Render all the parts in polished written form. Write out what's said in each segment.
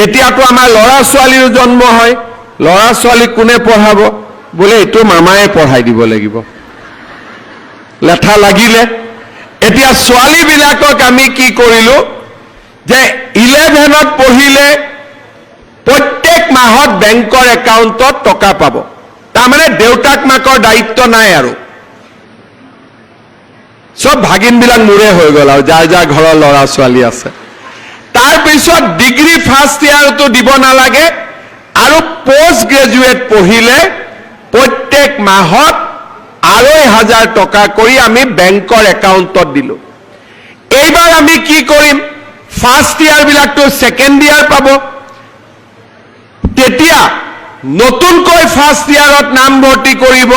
এতিয়াতো আমাৰ ল'ৰা ছোৱালীৰ জন্ম হয় ল'ৰা ছোৱালী কোনে পঢ়াব বোলে এইটো মামায়ে পঢ়াই দিব লাগিব লেঠা লাগিলে এতিয়া ছোৱালীবিলাকক আমি কি কৰিলো যে 11ত পঢ়িলে প্ৰত্যেক মাহত বেংকৰ একাউণ্টত টকা পাব তাৰমানে দেউতাক মাকৰ দায়িত্ব নাই আৰু সব ভাগিনবিলাক মোৰে হৈ গ'ল আৰু যাৰ যাৰ ঘৰৰ ল'ৰা ছোৱালী আছে তাৰ পিছত ডিগ্ৰী ফাৰ্ষ্ট ইয়াৰটো দিব নালাগে আৰু পোষ্ট গ্ৰেজুৱেট পঢ়িলে প্ৰত্যেক মাহত 2,500 টকা কৰি আমি বেংকৰ একাউণ্টত দিলো এইবাৰ আমি কি কৰিম ফাৰ্ষ্ট ইয়াৰ বিলাকটো সেকেন্ড ইয়াৰ পাব তেতিয়া নতুনকৈ ফাৰ্ষ্ট ইয়াৰত নাম ভৰ্তি কৰিব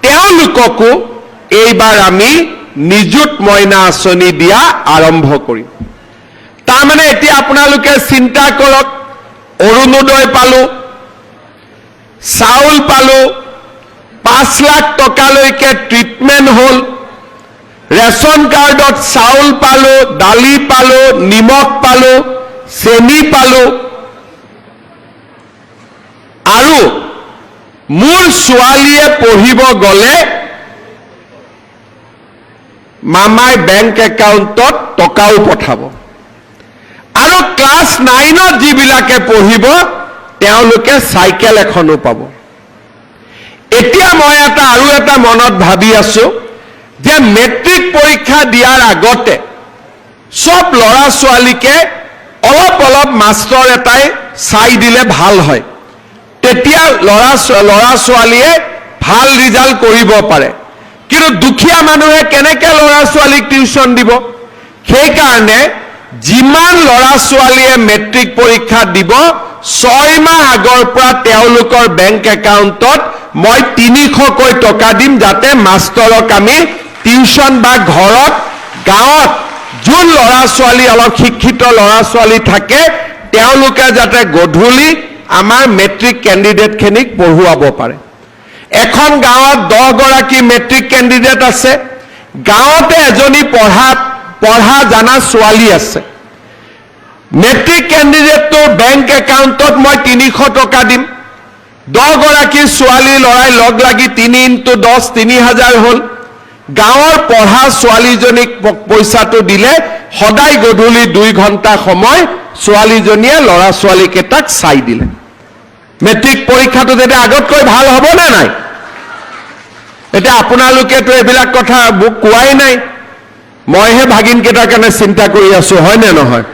তেওঁলোককো এইবাৰ আমি নিযুত মইনা আঁচনি দিয়া আৰম্ভ কৰিম তাৰমানে এতিয়া আপোনালোকে চিন্তা কৰক অৰুণোদয় পালো চাউল পালো 5 লাখ টকালৈকে ট্ৰিটমেন্ট হল ৰেশন কাৰ্ডত চাউল পালো দালি পালো নিমখ পালো চেনি পালো আৰু মোৰ ছোৱালীয়ে পঢ়িব গলে মামাই বেংক একাউণ্টত টকাও পঠাব আৰু ক্লাছ 9ত যিবিলাকে পঢ়িব তেওঁলোকে সাইকেল এখনো পাব এতিয়া মই আৰু এটা মনত ভাবি আছো যে মেট্ৰিক পৰীক্ষা দিয়াৰ আগতে সব ল'ৰা ছোৱালীকে অলপ মাষ্টৰ এটাই চাই দিলে ভাল হয় তেতিয়া ল'ৰা ছোৱালীয়ে ভাল ৰিজাল্ট কৰিব পাৰে কিন্তু দুখীয়া মানুহে কেনেকৈ ল'ৰা ছোৱালীক টিউচন দিব সেই কাৰণে যিমান ল'ৰা ছোৱালীয়ে মেট্ৰিক পৰীক্ষা দিব 6 মাহ আগৰ পৰা তেওঁলোকৰ বেংক একাউণ্টত মই 300 কৈ টকা দিম যাতে মাষ্টৰক আমি টিউচন বা ঘৰত গাঁৱত যোন ল'ৰা ছোৱালী অলপ শিক্ষিত ল'ৰা ছোৱালী থাকে তেওঁলোকে যাতে গধূলি আমাৰ মেট্ৰিক ক্যান্ডিডেট খিনিক পঢ়ুৱাব পাৰে এখন গাঁৱত 10 গৰাকী মেট্ৰিক ক্যান্ডিডেট আছে গাঁৱতে এজনী পঢ়া জানা ছোৱালী আছে মেট্ৰিক ক্যান্ডিডেটৰ বেংক একাউণ্টত মই 300 টকা দিম 10 গৰাকী ছোৱালী লৰাই লগ লাগি 3 × 10 3000 হল গাঁৱৰ পঢ়া ছোৱালীজনীক পইচাটো দিলে সদায় গধূলি 2 ঘণ্টা সময় ছোৱালীজনীয়ে ল'ৰা ছোৱালীকেইটাক চাই দিলে মেট্ৰিক পৰীক্ষাটো তেতিয়া আগতকৈ ভাল হ'ব না নাই এটা আপোনালোকেতো এবিলাক কথা মোক কোৱাই নাই মইহে ভাগিনকেইটাৰ কাৰণে চিন্তা কৰি আছো হয় নে নহয়